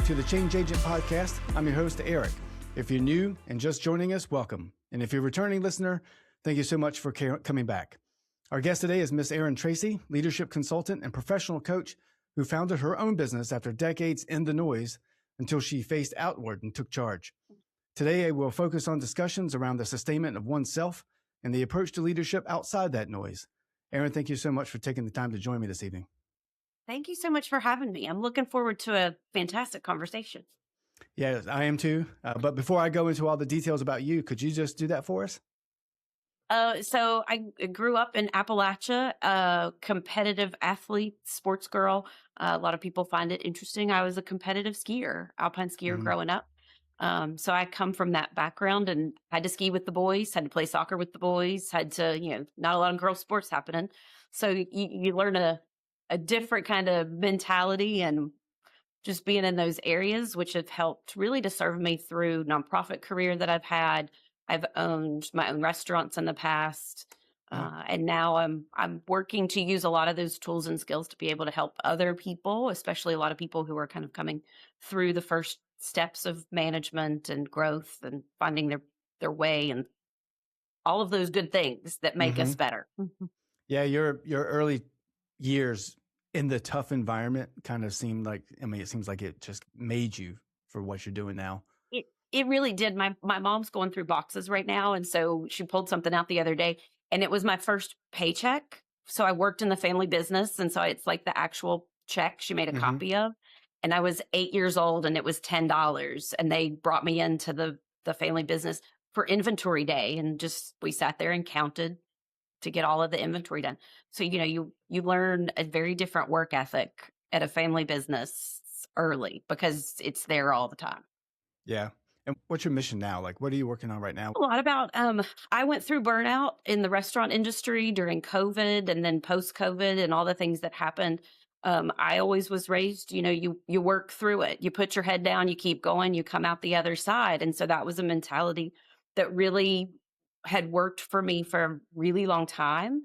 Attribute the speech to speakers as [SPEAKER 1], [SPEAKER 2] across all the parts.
[SPEAKER 1] to the Change Agent Podcast. I'm your host, Eric. If you're new and just joining us, welcome. And if you're a returning listener, thank you so much for coming back. Our guest today is Miss Erin Treacy, leadership consultant and professional coach who founded her own business after decades in the noise until she faced outward and took charge. Today, we'll focus on discussions around the sustainment of oneself and the approach to leadership outside that noise. Erin, thank you so much for taking the time to join me this evening.
[SPEAKER 2] Thank you so much for having me. I'm looking forward to a fantastic conversation.
[SPEAKER 1] Yes, I am too. But before I go into all the details about you, could you just do that for us?
[SPEAKER 2] So I grew up in Appalachia, a competitive athlete, sports girl. A lot of people find it interesting. I was a competitive skier, alpine skier growing up. So I come from that background and had to ski with the boys, had to play soccer with the boys, had to, not a lot of girl sports happening. So you learn a different kind of mentality and just being in those areas, which have helped really to serve me through nonprofit career that I've had. I've owned my own restaurants in the past. And now I'm working to use a lot of those tools and skills to be able to help other people, especially a lot of people who are kind of coming through the first steps of management and growth and finding their way and all of those good things that make us better.
[SPEAKER 1] Yeah, your early years in the tough environment kind of seemed like, it seems like it just made you for what you're doing now.
[SPEAKER 2] It really did. My mom's going through boxes right now. And so she pulled something out the other day and it was my first paycheck. So I worked in the family business. And so it's like the actual check she made a copy of. And I was 8 years old and it was $10. And they brought me into the family business for inventory day. And we sat there and counted to get all of the inventory done. So, you learn a very different work ethic at a family business early because it's there all the time.
[SPEAKER 1] Yeah. And what's your mission now? Like, what are you working on right now?
[SPEAKER 2] A lot about, I went through burnout in the restaurant industry during COVID and then post-COVID and all the things that happened. I always was raised, you work through it, you put your head down, you keep going, you come out the other side. And so that was a mentality that really had worked for me for a really long time.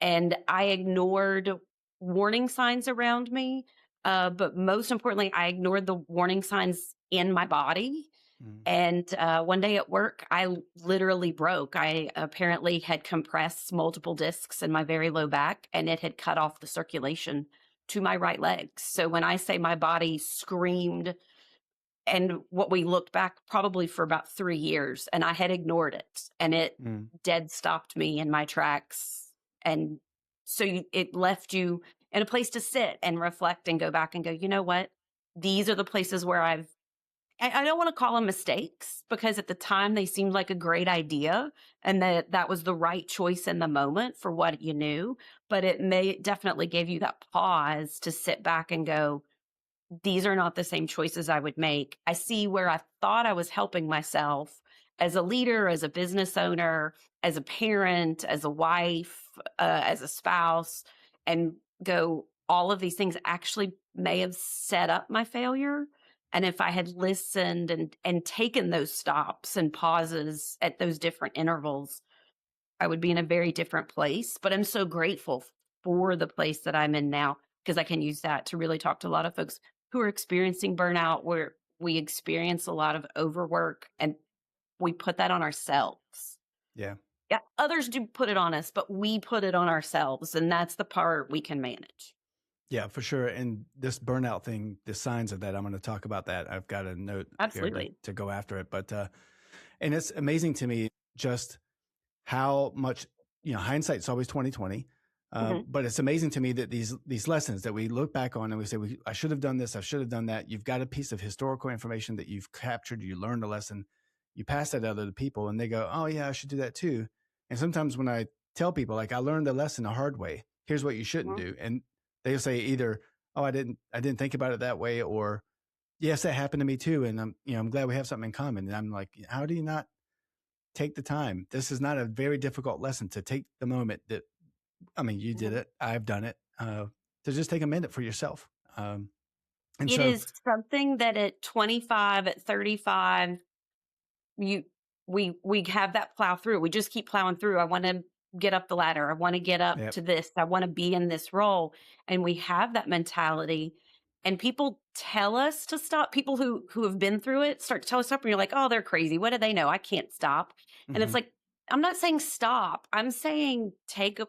[SPEAKER 2] And I ignored warning signs around me. But most importantly, I ignored the warning signs in my body. And one day at work, I literally broke. I apparently had compressed multiple discs in my very low back, and it had cut off the circulation to my right leg. So when I say my body screamed, and what we looked back probably for about 3 years, and I had ignored it, and it dead stopped me in my tracks. And so it left you in a place to sit and reflect and go back and go, you know what? These are the places where I don't want to call them mistakes because at the time they seemed like a great idea and that was the right choice in the moment for what you knew. But it definitely gave you that pause to sit back and go, these are not the same choices I would make. I see where I thought I was helping myself as a leader, as a business owner, as a parent, as a wife, as a spouse, and go, all of these things actually may have set up my failure. And if I had listened and taken those stops and pauses at those different intervals, I would be in a very different place. But I'm so grateful for the place that I'm in now because I can use that to really talk to a lot of folks who are experiencing burnout, where we experience a lot of overwork and we put that on ourselves.
[SPEAKER 1] Yeah.
[SPEAKER 2] Yeah. Others do put it on us, but we put it on ourselves. And that's the part we can manage.
[SPEAKER 1] Yeah, for sure. And this burnout thing, the signs of that, I'm going to talk about that. I've got a note here to go after it. But, and it's amazing to me just how much, hindsight's always 20/20. But it's amazing to me that these lessons that we look back on and we say, I should have done this, I should have done that. You've got a piece of historical information that you've captured, you learned a lesson, you pass that to other people and they go, oh yeah, I should do that too. And sometimes when I tell people, like, I learned the lesson the hard way, here's what you shouldn't do. And they'll say either, oh, I didn't think about it that way, or yes, that happened to me too. And I'm glad we have something in common. And I'm like, how do you not take the time? This is not a very difficult lesson to take the moment that, you did it. I've done it. To just take a minute for yourself.
[SPEAKER 2] It is something that at 25, at 35, we have that plow through. We just keep plowing through. I want to get up the ladder. I want to get up to this. I want to be in this role. And we have that mentality. And people tell us to stop. People who have been through it start to tell us stop, and you're like, oh, they're crazy. What do they know? I can't stop. And
[SPEAKER 1] Mm-hmm.
[SPEAKER 2] it's like, I'm not saying stop. I'm saying take a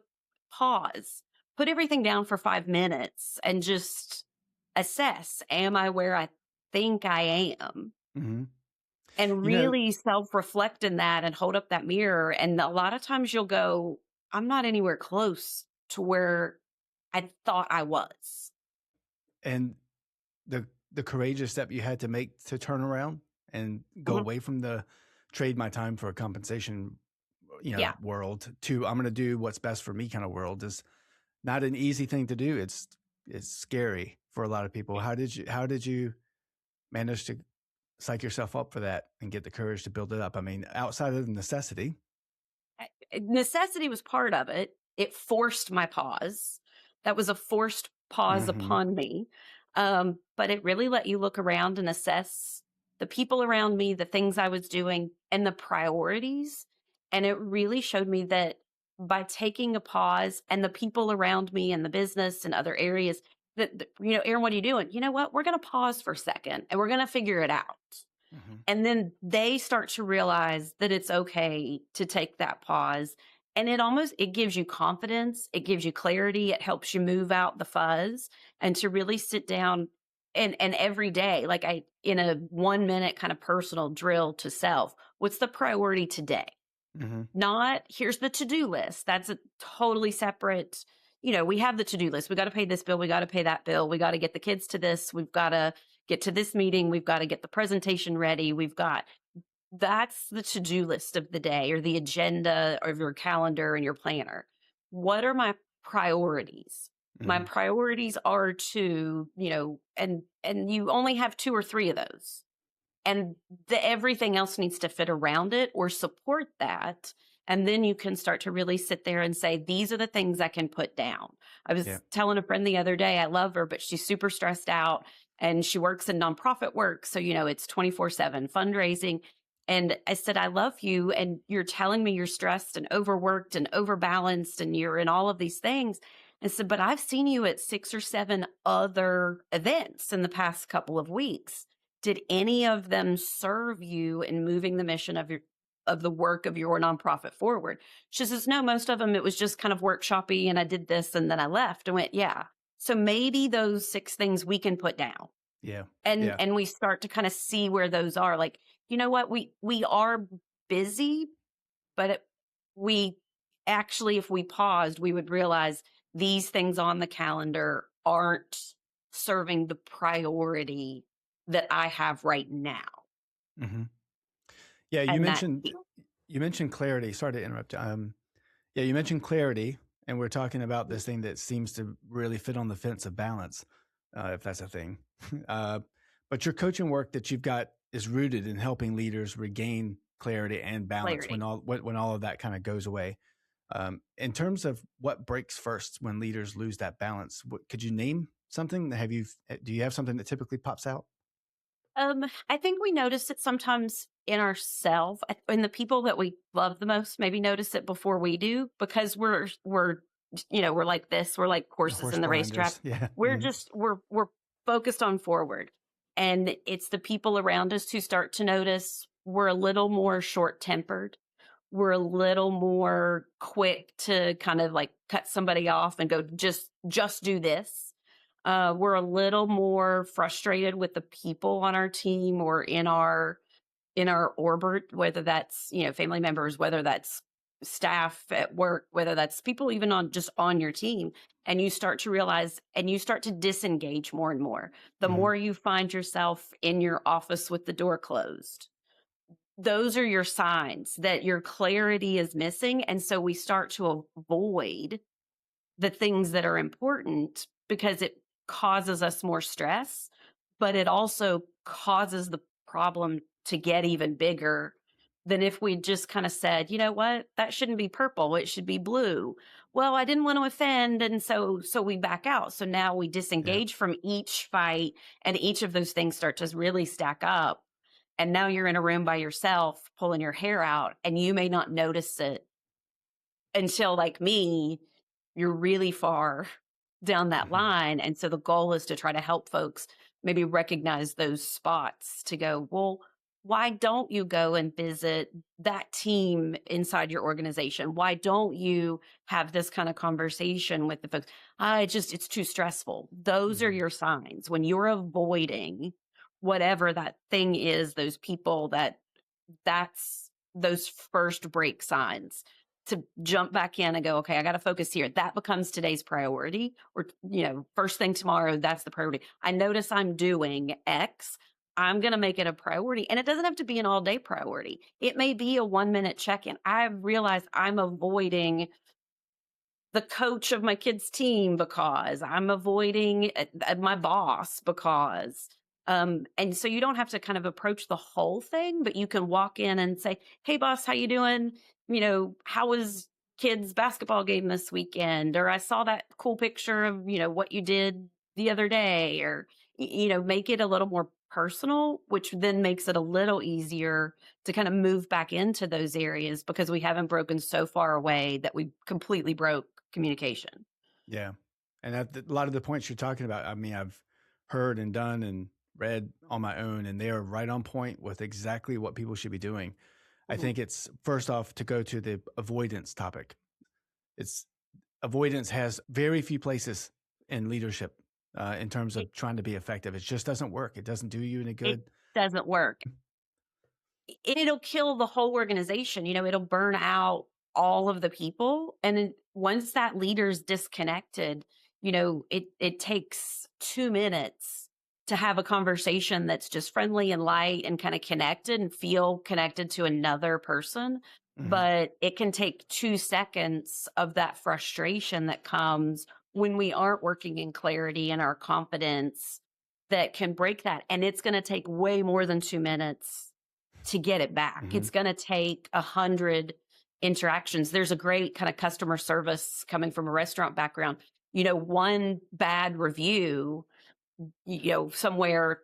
[SPEAKER 2] pause, put everything down for 5 minutes and just assess, am I where I think I am?
[SPEAKER 1] Mm-hmm.
[SPEAKER 2] And
[SPEAKER 1] You know,
[SPEAKER 2] really self-reflect in that and hold up that mirror. And a lot of times you'll go, I'm not anywhere close to where I thought I was.
[SPEAKER 1] and the courageous step you had to make to turn around and go
[SPEAKER 2] Mhm.
[SPEAKER 1] away from the trade my time for a compensation,
[SPEAKER 2] Yeah.
[SPEAKER 1] world to I'm going to do what's best for me kind of world is not an easy thing to do. It's scary for a lot of people. How did you manage to psych yourself up for that and get the courage to build it up? I mean, outside of the necessity.
[SPEAKER 2] Necessity was part of it. It forced my pause. That was a forced pause
[SPEAKER 1] Mm-hmm.
[SPEAKER 2] upon me. But it really let you look around and assess the people around me, the things I was doing, and the priorities. And it really showed me that by taking a pause and the people around me and the business and other areas Erin, what are you doing? You know what? We're going to pause for a second and we're going to figure it out.
[SPEAKER 1] Mm-hmm.
[SPEAKER 2] And then they start to realize that it's okay to take that pause. And it gives you confidence. It gives you clarity. It helps you move out the fuzz and to really sit down and every day, like in a 1 minute kind of personal drill to self, what's the priority today?
[SPEAKER 1] Mm-hmm.
[SPEAKER 2] Not here's the to-do list. That's a totally separate, we have the to-do list. We got to pay this bill. We got to pay that bill. We got to get the kids to this. We've got to get to this meeting. We've got to get the presentation ready. That's the to-do list of the day or the agenda of your calendar and your planner. What are my priorities? My
[SPEAKER 1] Mm-hmm.
[SPEAKER 2] priorities are and you only have 2 or 3 of those, and everything else needs to fit around it or support that. And then you can start to really sit there and say, these are the things I can put down. I
[SPEAKER 1] Yeah.
[SPEAKER 2] was telling a friend the other day, I love her, but she's super stressed out and she works in nonprofit work. So, it's 24/7 fundraising. And I said, I love you. And you're telling me you're stressed and overworked and overbalanced and you're in all of these things. I said, but I've seen you at 6 or 7 other events in the past couple of weeks. Did any of them serve you in moving the mission of the work of your nonprofit forward? She says, no, most of them, it was just kind of workshoppy and I did this and then I left. I went, yeah. So maybe those 6 things we can put down.
[SPEAKER 1] Yeah.
[SPEAKER 2] And
[SPEAKER 1] Yeah.
[SPEAKER 2] and we start to kind of see where those are. Like, you know what? We are busy, but we actually, if we paused, we would realize these things on the calendar aren't serving the priority that I have right now.
[SPEAKER 1] Mm-hmm. Yeah. You
[SPEAKER 2] And that,
[SPEAKER 1] mentioned you mentioned clarity. Sorry to interrupt. Yeah, you mentioned clarity, and we're talking about this thing that seems to really fit on the fence of balance, if that's a thing. uh, but your coaching work that you've got is rooted in helping leaders regain clarity and balance
[SPEAKER 2] clarity.
[SPEAKER 1] when all of that kind of goes away. In terms of what breaks first when leaders lose that balance, could you name something? Do you have something that typically pops out?
[SPEAKER 2] I think we notice it sometimes in ourselves, and the people that we love the most maybe notice it before we do because we're like this. We're like
[SPEAKER 1] The
[SPEAKER 2] horses
[SPEAKER 1] horse
[SPEAKER 2] in the racetrack.
[SPEAKER 1] blinders. Yeah.
[SPEAKER 2] We're
[SPEAKER 1] Mm-hmm.
[SPEAKER 2] just we're focused on forward, and it's the people around us who start to notice we're a little more short tempered. We're a little more quick to kind of like cut somebody off and go, just do this. We're a little more frustrated with the people on our team or in our orbit, whether that's, family members, whether that's staff at work, whether that's people even on your team. And you start to realize and you start to disengage more and more. The
[SPEAKER 1] Mm-hmm.
[SPEAKER 2] more you find yourself in your office with the door closed, those are your signs that your clarity is missing. And so we start to avoid the things that are important because it causes us more stress, but it also causes the problem to get even bigger than if we just kind of said, you know what, that shouldn't be purple, it should be blue. Well, I didn't want to offend, and so we back out. So now we
[SPEAKER 1] Yeah.
[SPEAKER 2] disengage from each fight, and each of those things start to really stack up. And now you're in a room by yourself pulling your hair out, and you may not notice it until, like me, you're really far down that line. And so the goal is to try to help folks maybe recognize those spots to go, well, why don't you go and visit that team inside your organization? Why don't you have this kind of conversation with the folks? It's too stressful. Those are your signs when you're avoiding whatever that thing is, those people that's those first break signs to jump back in and go, okay, I got to focus here. That becomes today's priority, or, first thing tomorrow, that's the priority. I notice I'm doing X. I'm going to make it a priority. And it doesn't have to be an all day priority. It may be a 1 minute check-in. I realize I'm avoiding the coach of my kids' team because I'm avoiding my boss because, and so you don't have to kind of approach the whole thing, but you can walk in and say, hey boss, how you doing? How was kids' basketball game this weekend? Or I saw that cool picture of, what you did the other day, or, make it a little more personal, which then makes it a little easier to kind of move back into those areas because we haven't broken so far away that we completely broke communication.
[SPEAKER 1] Yeah. And a lot of the points you're talking about, I mean, I've heard and done and read on my own, and they are right on point with exactly what people should be doing. I think it's first off to go to the avoidance topic. Avoidance has very few places in leadership in terms of trying to be effective. It just doesn't work. It doesn't do you any good.
[SPEAKER 2] It doesn't work. It'll kill the whole organization. It'll burn out all of the people. And then once that leader's disconnected, it takes 2 minutes to have a conversation that's just friendly and light and kind of connected and feel connected to another person. But it can take 2 seconds of that frustration that comes when we aren't working in clarity and our confidence that can break that. And it's going to take way more than 2 minutes to get it back. It's going to take 100 interactions. There's a great kind of customer service coming from a restaurant background. One bad review, somewhere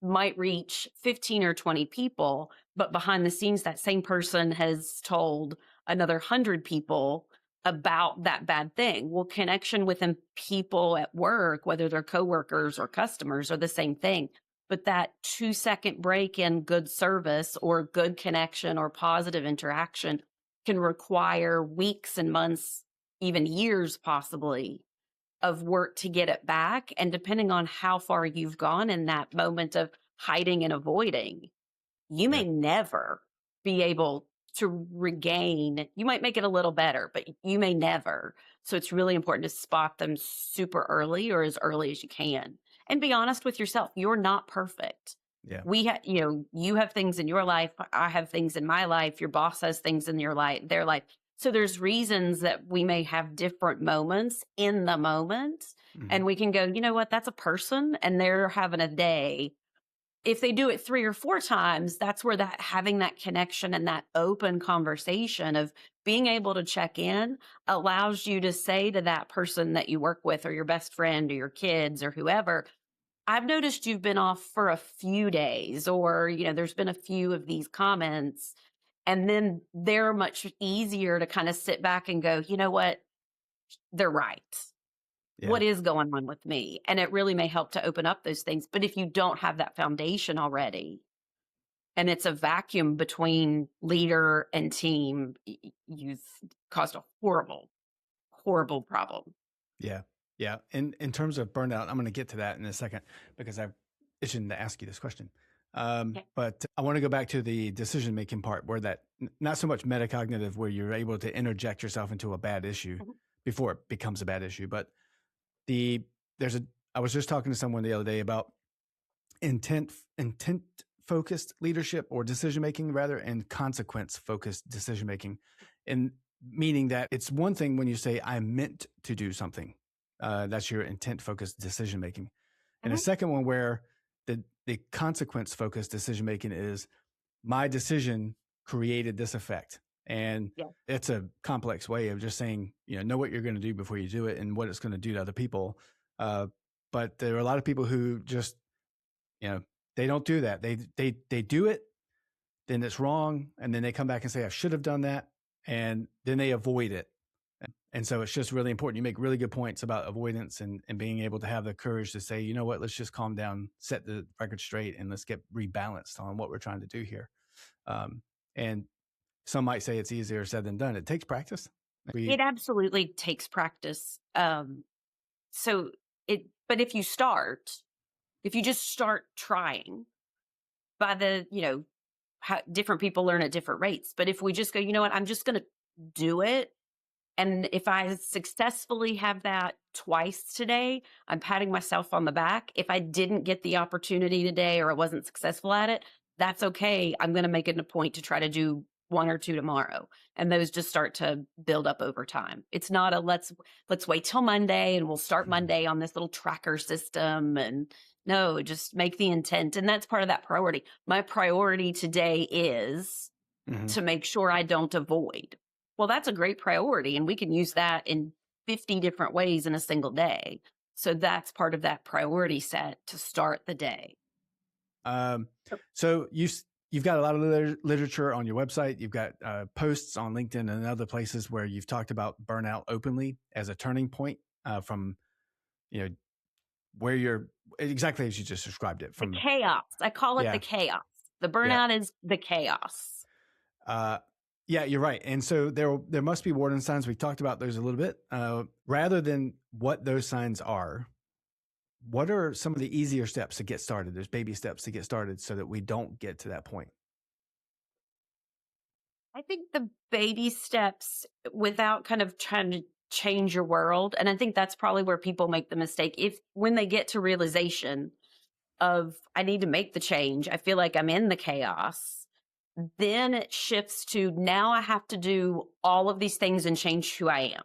[SPEAKER 2] might reach 15 or 20 people, but behind the scenes, that same person has told another 100 people about that bad thing. Well, connection within people at work, whether they're coworkers or customers, are the same thing. But that 2-second break in good service or good connection or positive interaction can require weeks and months, even years possibly, of work to get it back. And depending on how far you've gone in that moment of hiding and avoiding, you may never be able to regain. You might make it a little better, but you may never. So it's really important to spot them super early or as early as you can. And be honest with yourself. You're not perfect.
[SPEAKER 1] Yeah.
[SPEAKER 2] You have things in your life. I have things in my life. Your boss has things in their life. So there's reasons that we may have different moments in the moment. And we can go, you know what, that's a person and they're having a day. If they do it 3 or 4 times, that's where that having that connection and that open conversation of being able to check in allows you to say to that person that you work with or your best friend or your kids or whoever, I've noticed you've been off for a few days, or, there's been a few of these comments. And then they're much easier to kind of sit back and go, you know what? They're right. Yeah. What is going on with me? And it really may help to open up those things. But if you don't have that foundation already, and it's a vacuum between leader and team, you've caused a horrible, horrible problem.
[SPEAKER 1] Yeah. Yeah. In terms of burnout, I'm going to get to that in a second because I've itching to ask you this question. Okay. But I want to go back to the decision-making part where that not so much metacognitive, where you're able to interject yourself into a bad issue before it becomes a bad issue. But I was just talking to someone the other day about intent focused leadership or decision-making rather, and consequence focused decision-making. And meaning that it's one thing when you say, I meant to do something. That's your intent-focused decision-making. And a second one where the consequence-focused decision-making is my decision created this effect. And it's a complex way of just saying, know what you're going to do before you do it and what it's going to do to other people. But there are a lot of people who just, they don't do that. They do it, then it's wrong. And then they come back and say, I should have done that. And then they avoid it. And so it's just really important. You make really good points about avoidance and being able to have the courage to say, you know what, let's just calm down, set the record straight, and let's get rebalanced on what we're trying to do here. And some might say it's easier said than done. It takes practice.
[SPEAKER 2] It absolutely takes practice. But if you just start trying, by the, how different people learn at different rates. But if we just go, you know what, I'm just going to do it. And if I successfully have that twice today, I'm patting myself on the back. If I didn't get the opportunity today or I wasn't successful at it, that's okay. I'm going to make it a point to try to do 1 or 2 tomorrow. And those just start to build up over time. It's not a let's wait till Monday and we'll start Monday on this little tracker system. And no, just make the intent. And that's part of that priority. My priority today is to make sure I don't avoid. Well, that's a great priority, and we can use that in 50 different ways in a single day. So that's part of that priority set to start the day.
[SPEAKER 1] So you've got a lot of literature on your website. You've got posts on LinkedIn and other places where you've talked about burnout openly as a turning point from, where you're exactly as you just described it. From
[SPEAKER 2] the chaos. I call it the chaos. The burnout is the chaos.
[SPEAKER 1] Yeah, you're right. And so there must be warning signs. We talked about those a little bit. Rather than what those signs are, what are some of the easier steps to get started? There's baby steps to get started so that we don't get to that point.
[SPEAKER 2] I think the baby steps, without kind of trying to change your world, and I think that's probably where people make the mistake. When they get to realization of, I need to make the change, I feel like I'm in the chaos, then it shifts to, now I have to do all of these things and change who I am,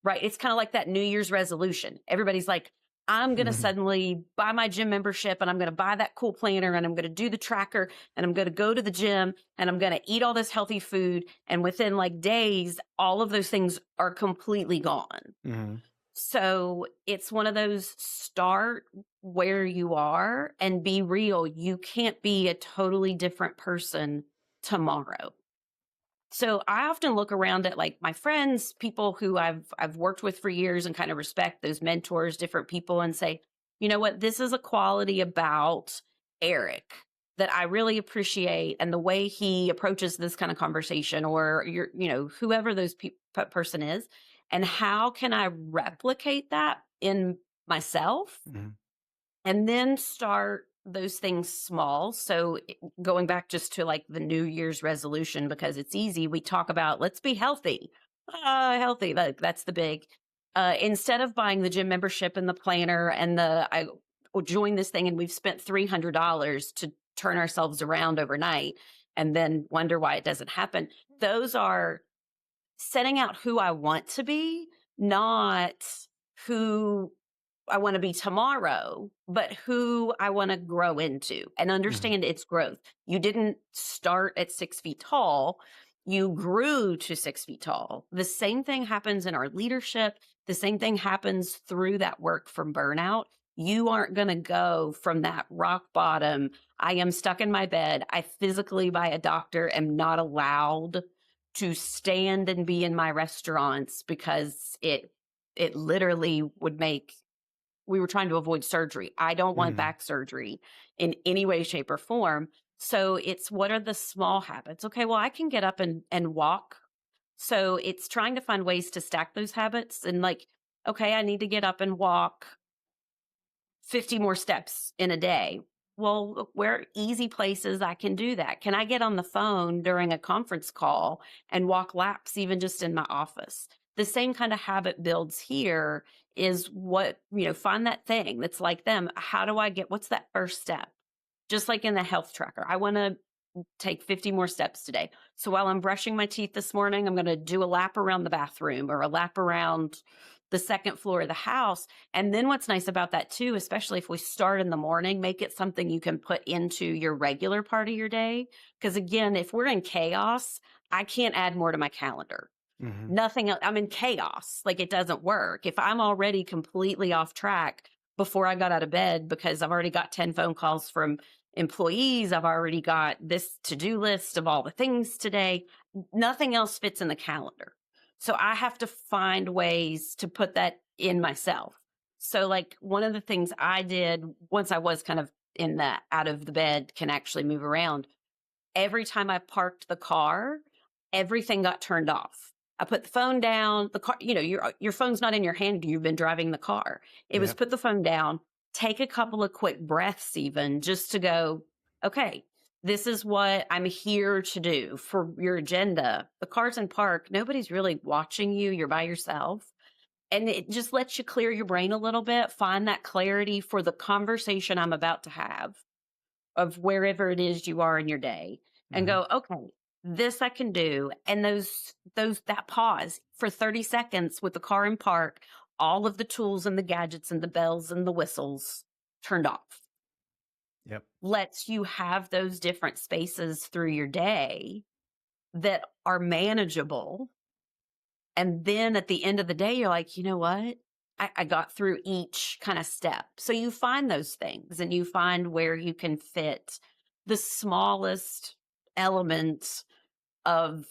[SPEAKER 2] right? It's kind of like that New Year's resolution. Everybody's like, I'm going to suddenly buy my gym membership and I'm going to buy that cool planner and I'm going to do the tracker and I'm going to go to the gym and I'm going to eat all this healthy food. And within like days, all of those things are completely gone. So it's one of those, start where you are and be real. You can't be a totally different person tomorrow. So I often look around at like my friends, people who I've worked with for years and kind of respect, those mentors, different people, and say, you know what, this is a quality about Eric that I really appreciate, and the way he approaches this kind of conversation, or whoever those person is, and how can I replicate that in myself? And then start those things small. So going back just to like the New Year's resolution, because it's easy, we talk about, let's be healthy. Healthy, that's the big. Instead of buying the gym membership and the planner and I join this thing and we've spent $300 to turn ourselves around overnight and then wonder why it doesn't happen. Those are setting out who I want to be, not who I want to be tomorrow, but who I want to grow into, and understand its growth. You didn't start at 6 feet tall. You grew to 6 feet tall. The same thing happens in our leadership. The same thing happens through that work from burnout. You aren't going to go from that rock bottom, I am stuck in my bed, I physically by a doctor am not allowed to stand and be in my restaurants because it literally would make, we were trying to avoid surgery. I don't want back surgery in any way, shape, or form. So it's, what are the small habits? Okay, well, I can get up and walk. So it's trying to find ways to stack those habits and like, okay, I need to get up and walk 50 more steps in a day. Well, where are easy places I can do that? Can I get on the phone during a conference call and walk laps even just in my office? The same kind of habit builds here is what, find that thing that's like them. How do I what's that first step? Just like in the health tracker, I want to take 50 more steps today. So while I'm brushing my teeth this morning, I'm going to do a lap around the bathroom or a lap around the second floor of the house. And then what's nice about that too, especially if we start in the morning, make it something you can put into your regular part of your day. Because again, if we're in chaos, I can't add more to my calendar. Nothing else. I'm in chaos. Like, it doesn't work. If I'm already completely off track before I got out of bed because I've already got 10 phone calls from employees, I've already got this to-do list of all the things today, nothing else fits in the calendar. So I have to find ways to put that in myself. So like one of the things I did once I was kind of in that out of the bed, can actually move around, every time I parked the car, everything got turned off. I put the phone down, the car, your phone's not in your hand. You've been driving the car. It was put the phone down, take a couple of quick breaths, even just to go, okay, this is what I'm here to do for your agenda. The car's in park. Nobody's really watching you. You're by yourself. And it just lets you clear your brain a little bit, find that clarity for the conversation I'm about to have of wherever it is you are in your day, and go, okay, this I can do. And that pause for 30 seconds with the car in park, all of the tools and the gadgets and the bells and the whistles turned off.
[SPEAKER 1] Yep.
[SPEAKER 2] Lets you have those different spaces through your day that are manageable. And then at the end of the day, you're like, you know what? I got through each kind of step. So you find those things and you find where you can fit the smallest elements of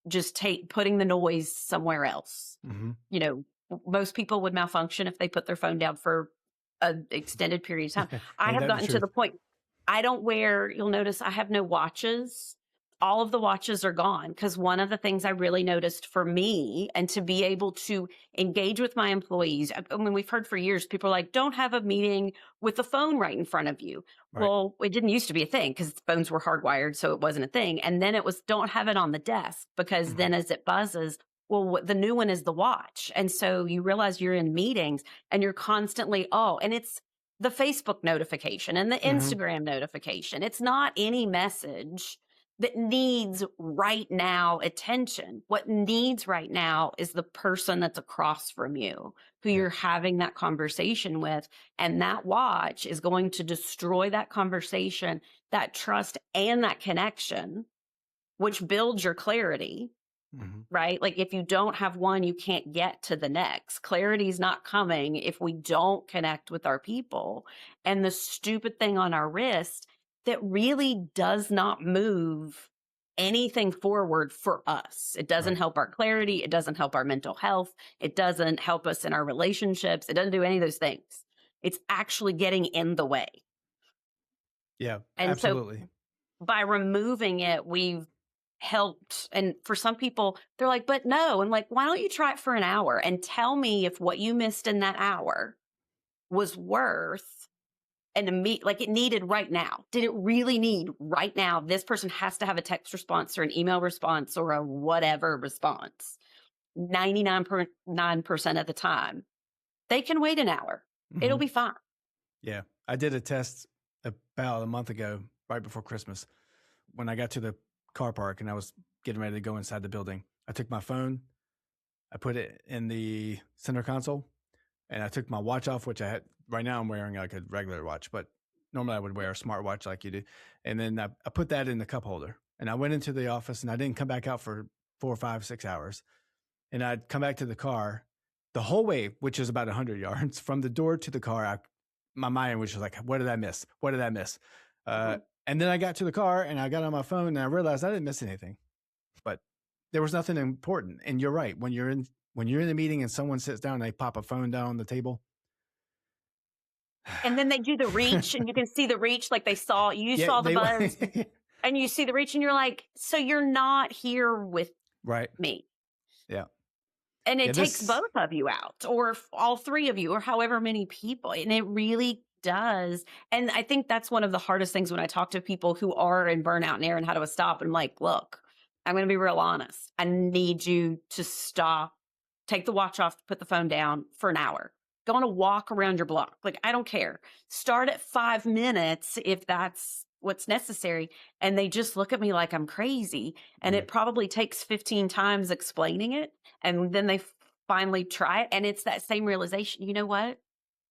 [SPEAKER 2] just putting the noise somewhere else. Most people would malfunction if they put their phone down for an extended period of time. I have gotten to the point, you'll notice I have no watches. All of the watches are gone, because one of the things I really noticed for me, and to be able to engage with my employees, I mean, we've heard for years, people are like, don't have a meeting with the phone right in front of you. Right. Well, it didn't used to be a thing because phones were hardwired, so it wasn't a thing. And then it was, don't have it on the desk, because then as it buzzes, well, the new one is the watch. And so you realize you're in meetings and you're constantly, and it's the Facebook notification and the Instagram notification. It's not any message that needs right now attention. What needs right now is the person that's across from you, who you're having that conversation with. And that watch is going to destroy that conversation, that trust, and that connection, which builds your clarity, right? Like if you don't have one, you can't get to the next. Clarity is not coming if we don't connect with our people. And the stupid thing on our wrist that really does not move anything forward for us. It doesn't help our clarity. It doesn't help our mental health. It doesn't help us in our relationships. It doesn't do any of those things. It's actually getting in the way.
[SPEAKER 1] Yeah, and absolutely.
[SPEAKER 2] So by removing it, we've helped. And for some people, they're like, but no. And like, why don't you try it for an hour and tell me if what you missed in that hour was worth like it needed right now. Did it really need right now? This person has to have a text response or an email response or a whatever response. 99% of the time, they can wait an hour. It'll be fine.
[SPEAKER 1] Yeah. I did a test about a month ago, right before Christmas, when I got to the car park and I was getting ready to go inside the building. I took my phone, I put it in the center console, and I took my watch off, which I had. Right now I'm wearing like a regular watch, but normally I would wear a smart watch like you do. And then I put that in the cup holder, and I went into the office, and I didn't come back out for 4, 5, 6 hours. And I'd come back to the car the whole way, which is about 100 yards from the door to the car. My mind was just like, what did I miss? What did I miss? And then I got to the car and I got on my phone and I realized I didn't miss anything, but there was nothing important. And you're right. When you're in a meeting and someone sits down and they pop a phone down on the table,
[SPEAKER 2] and then they do the reach, and you can see the reach, like you saw the buzz, and you see the reach, and you're like, so you're not here with me.
[SPEAKER 1] Yeah.
[SPEAKER 2] And it takes both of you out, or all three of you, or however many people. And it really does. And I think that's one of the hardest things when I talk to people who are in burnout and Erin, how to stop. And I'm like, look, I'm going to be real honest. I need you to stop, take the watch off, put the phone down for an hour. Go on a walk around your block. Like, I don't care. Start at 5 minutes if that's what's necessary. And they just look at me like I'm crazy. And it probably takes 15 times explaining it. And then they finally try it. And it's that same realization. You know what?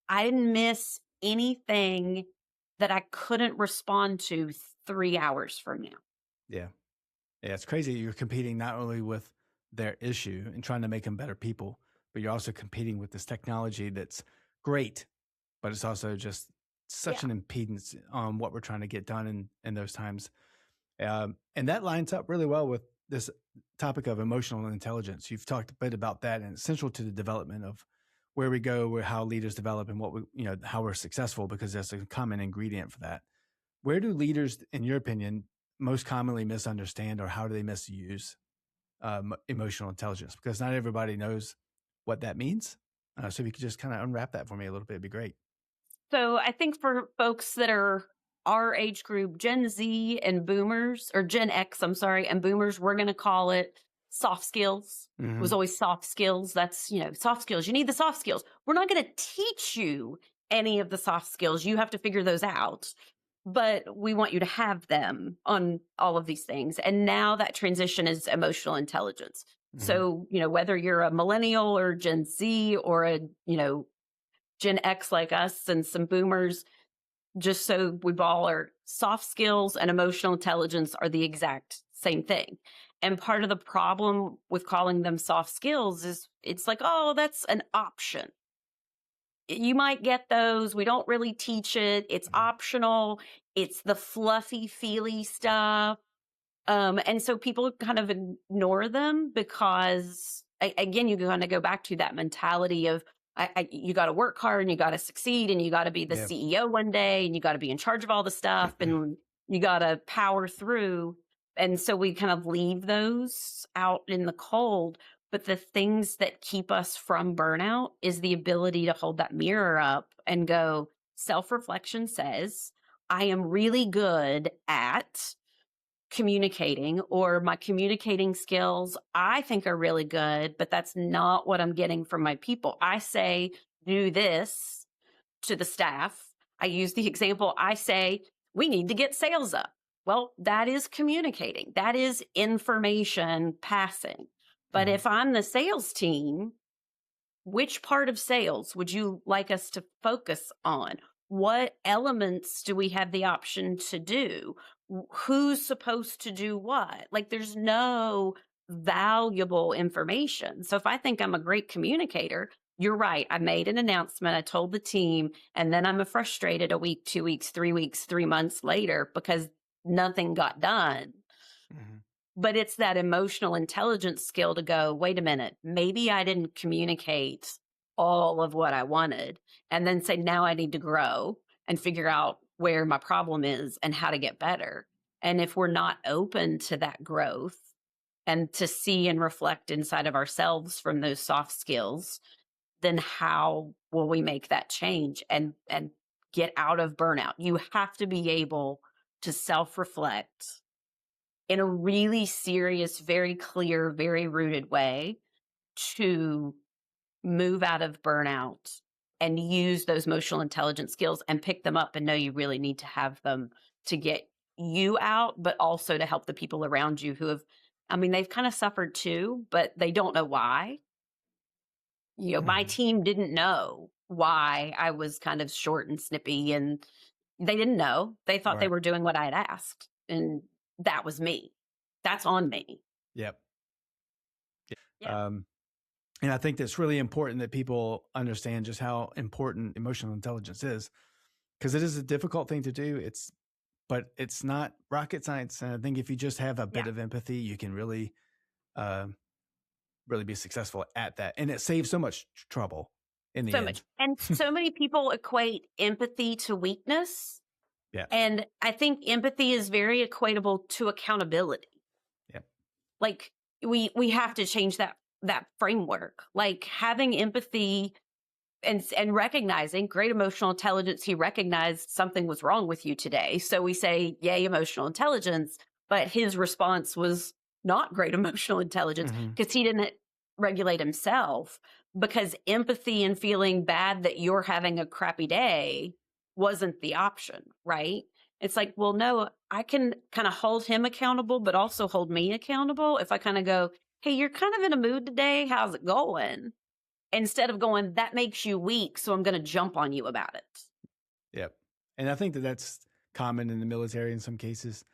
[SPEAKER 2] I didn't miss anything that I couldn't respond to 3 hours from now.
[SPEAKER 1] Yeah. Yeah. It's crazy. You're competing not only with their issue and trying to make them better people, but you're also competing with this technology that's great, but it's also just such an impedance on what we're trying to get done in those times. And that lines up really well with this topic of emotional intelligence. You've talked a bit about that, and it's central to the development of where we go, where how leaders develop, and what we, how we're successful, because there's a common ingredient for that. Where do leaders, in your opinion, most commonly misunderstand, or how do they misuse emotional intelligence? Because not everybody knows what that means. So if you could just kind of unwrap that for me a little bit, it'd be great.
[SPEAKER 2] So I think for folks that are our age group, Gen Z and boomers, or Gen X, I'm sorry, and boomers, we're going to call it soft skills. It was always soft skills. That's, soft skills. You need the soft skills. We're not going to teach you any of the soft skills. You have to figure those out. But we want you to have them on all of these things. And now that transition is emotional intelligence. So, whether you're a millennial or Gen Z or a, Gen X like us and some boomers, just so we've all are, soft skills and emotional intelligence are the exact same thing. And part of the problem with calling them soft skills is it's like, oh, that's an option. You might get those. We don't really teach it. It's optional. It's the fluffy, feely stuff. And so people kind of ignore them because, again, you kind of go back to that mentality of, you got to work hard and you got to succeed and you got to be the CEO one day and you got to be in charge of all the stuff and you got to power through. And so we kind of leave those out in the cold. But the things that keep us from burnout is the ability to hold that mirror up and go, self-reflection says, I am really good at communicating, or my communicating skills I think are really good, but that's not what I'm getting from my people. I say, do this to the staff. I use the example, I say, we need to get sales up. Well, that is communicating. That is information passing. But if I'm the sales team, which part of sales would you like us to focus on? What elements do we have the option to do? Who's supposed to do what? Like, there's no valuable information. So if I think I'm a great communicator, you're right. I made an announcement. I told the team, and then I'm frustrated a week, 2 weeks, 3 weeks, 3 months later because nothing got done. But it's that emotional intelligence skill to go, wait a minute, maybe I didn't communicate all of what I wanted, and then say, now I need to grow and figure out where my problem is and how to get better. And if we're not open to that growth and to see and reflect inside of ourselves from those soft skills, then how will we make that change and get out of burnout? You have to be able to self-reflect in a really serious, very clear, very rooted way to move out of burnout and use those emotional intelligence skills and pick them up and know you really need to have them to get you out, but also to help the people around you who have, they've kind of suffered too, but they don't know why. My team didn't know why I was kind of short and snippy, and they didn't know. They thought they were doing what I had asked. And that was me. That's on me.
[SPEAKER 1] Yep. And I think that's really important that people understand just how important emotional intelligence is, because it is a difficult thing to do. But it's not rocket science. And I think if you just have a bit of empathy, you can really, really be successful at that. And it saves so much trouble in the end.
[SPEAKER 2] And so many people equate empathy to weakness.
[SPEAKER 1] Yeah.
[SPEAKER 2] And I think empathy is very equatable to accountability.
[SPEAKER 1] Yeah.
[SPEAKER 2] Like we have to change that framework. Like having empathy and recognizing great emotional intelligence, he recognized something was wrong with you today. So we say, yay, emotional intelligence. But his response was not great emotional intelligence because he didn't regulate himself, because empathy and feeling bad that you're having a crappy day wasn't the option, right? It's like, well, no, I can kind of hold him accountable, but also hold me accountable. If I kind of go, hey, you're kind of in a mood today. How's it going? Instead of going, that makes you weak, so I'm going to jump on you about it.
[SPEAKER 1] Yep. And I think that's common in the military in some cases.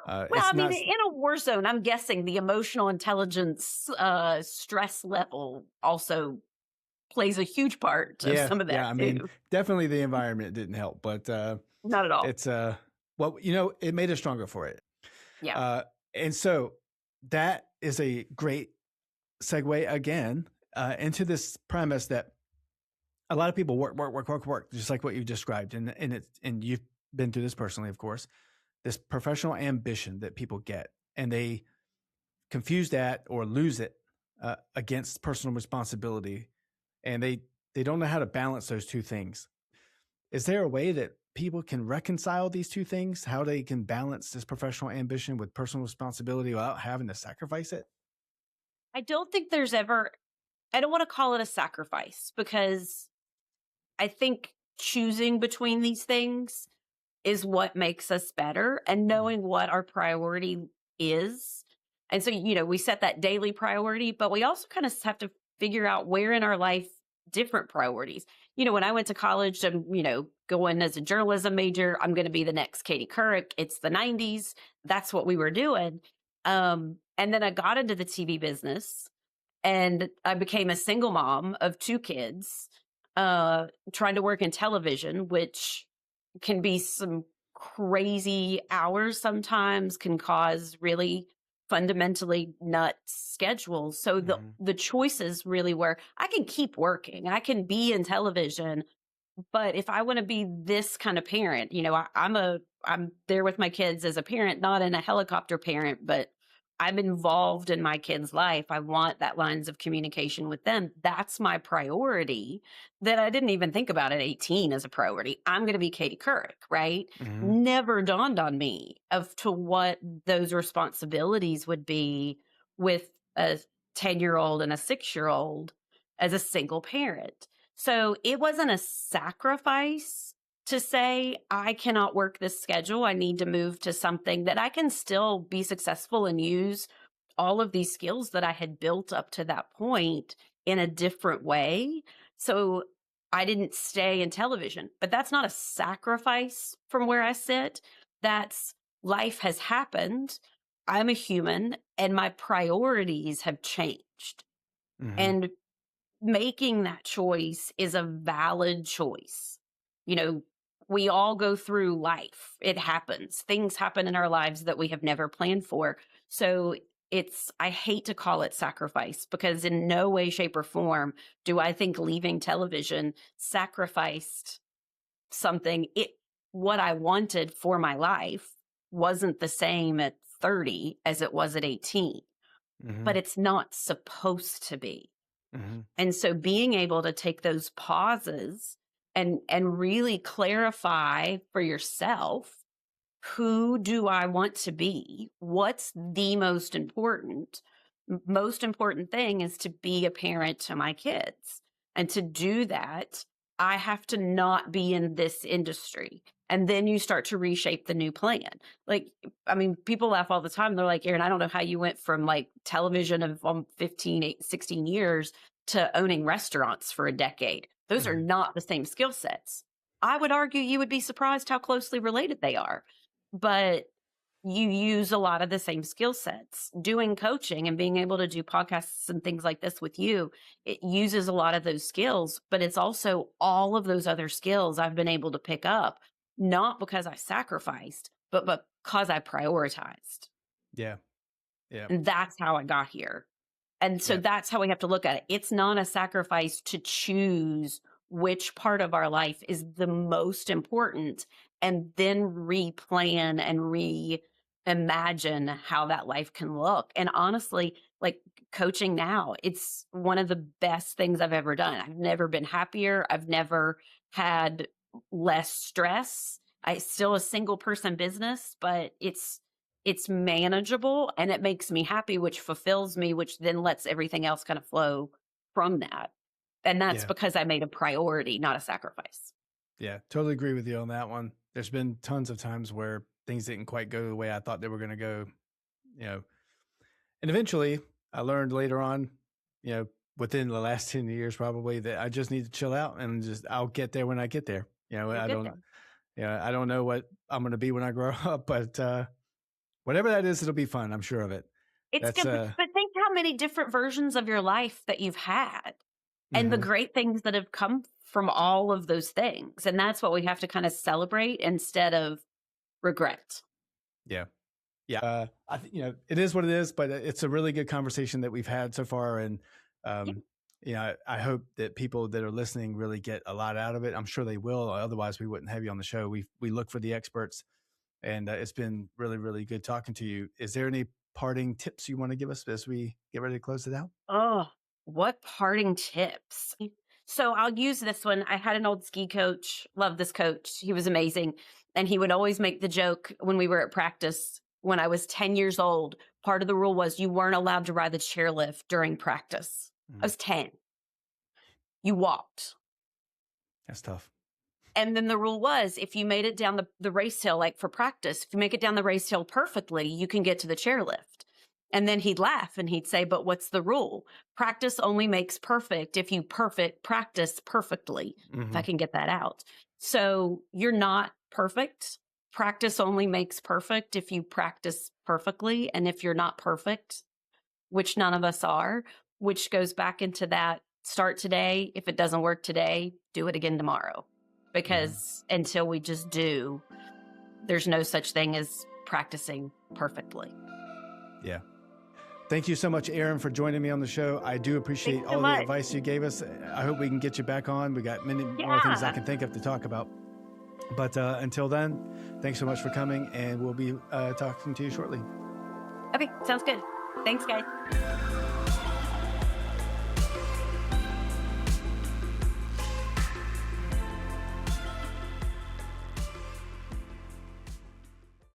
[SPEAKER 2] Well, in a war zone, I'm guessing the emotional intelligence stress level also plays a huge part of some of that.
[SPEAKER 1] Yeah, definitely the environment didn't help, but
[SPEAKER 2] not at all.
[SPEAKER 1] It's it made us stronger for it.
[SPEAKER 2] Yeah.
[SPEAKER 1] And so that is a great segue again into this premise that a lot of people work, just like what you described. And you've been through this personally, of course, this professional ambition that people get, and they confuse that or lose it against personal responsibility. And they don't know how to balance those two things. Is there a way that people can reconcile these two things? How they can balance this professional ambition with personal responsibility without having to sacrifice it?
[SPEAKER 2] I don't think there's ever, I don't want to call it a sacrifice, because I think choosing between these things is what makes us better, and knowing what our priority is. And so, we set that daily priority, but we also kind of have to figure out where in our life different priorities. When I went to college, and, going as a journalism major, I'm going to be the next Katie Couric. It's the 90s. That's what we were doing. And then I got into the TV business, and I became a single mom of 2 kids, trying to work in television, which can be some crazy hours sometimes, can cause really fundamentally nuts schedules. So the choices really were, I can keep working, I can be in television, but if I want to be this kind of parent, I'm there with my kids as a parent, not in a helicopter parent, but I'm involved in my kid's life. I want that lines of communication with them. That's my priority, that I didn't even think about at 18 as a priority. I'm going to be Katie Couric, right? Never dawned on me of to what those responsibilities would be with a 10-year-old and a 6-year-old as a single parent. So it wasn't a sacrifice to say, I cannot work this schedule. I need to move to something that I can still be successful and use all of these skills that I had built up to that point in a different way. So I didn't stay in television, but that's not a sacrifice from where I sit. That's, life has happened. I'm a human, and my priorities have changed. And making that choice is a valid choice. We all go through life. It happens. Things happen in our lives that we have never planned for. So I hate to call it sacrifice, because in no way, shape, or form do I think leaving television sacrificed something. What I wanted for my life wasn't the same at 30 as it was at 18, but it's not supposed to be. And so being able to take those pauses and really clarify for yourself, who do I want to be? What's the most important? Most important thing is to be a parent to my kids. And to do that, I have to not be in this industry. And then you start to reshape the new plan. People laugh all the time. They're like, Erin, I don't know how you went from television of 15, 16 years to owning restaurants for a decade. Those are not the same skill sets. I would argue you would be surprised how closely related they are. But you use a lot of the same skill sets. Doing coaching and being able to do podcasts and things like this with you, it uses a lot of those skills, but it's also all of those other skills I've been able to pick up, not because I sacrificed, but because I prioritized.
[SPEAKER 1] Yeah. Yeah.
[SPEAKER 2] And that's how I got here. And so that's how we have to look at it. It's not a sacrifice to choose which part of our life is the most important, and then replan and reimagine how that life can look. And honestly, coaching now, it's one of the best things I've ever done. I've never been happier. I've never had less stress. I still a single person business, but it's manageable, and it makes me happy, which fulfills me, which then lets everything else kind of flow from that. And that's because I made a priority, not a sacrifice.
[SPEAKER 1] Yeah, totally agree with you on that one. There's been tons of times where things didn't quite go the way I thought they were going to go, and eventually I learned later on, within the last 10 years, probably, that I just need to chill out and I'll get there when I get there. I don't know what I'm going to be when I grow up, but, whatever that is, it'll be fun. I'm sure of it.
[SPEAKER 2] It's good, but think how many different versions of your life that you've had, and the great things that have come from all of those things. And that's what we have to kind of celebrate instead of regret.
[SPEAKER 1] Yeah. Yeah. I think, it is what it is, but it's a really good conversation that we've had so far. And, I hope that people that are listening really get a lot out of it. I'm sure they will. Otherwise we wouldn't have you on the show. We look for the experts, and it's been really, really good talking to you. Is there any parting tips you want to give us as we get ready to close it out?
[SPEAKER 2] Oh, what parting tips? So I'll use this one. I had an old ski coach. Love this coach. He was amazing. And he would always make the joke when we were at practice. When I was 10 years old, part of the rule was you weren't allowed to ride the chairlift during practice. I was 10. You walked.
[SPEAKER 1] That's tough.
[SPEAKER 2] And then the rule was if you made it down the race hill, like for practice, if you make it down the race hill perfectly, you can get to the chairlift. And then he'd laugh and he'd say, but what's the rule? Practice only makes perfect if you practice perfectly, if I can get that out. So you're not perfect. Practice only makes perfect if you practice perfectly. And if you're not perfect, which none of us are, which goes back into that start today. If it doesn't work today, do it again tomorrow. Because until we just do, there's no such thing as practicing perfectly.
[SPEAKER 1] Yeah. Thank you so much, Erin, for joining me on the show. I do appreciate all the advice you gave us. I hope we can get you back on. We got many more things I can think of to talk about. But until then, thanks so much for coming, and we'll be talking to you shortly.
[SPEAKER 2] Okay, sounds good. Thanks, guys.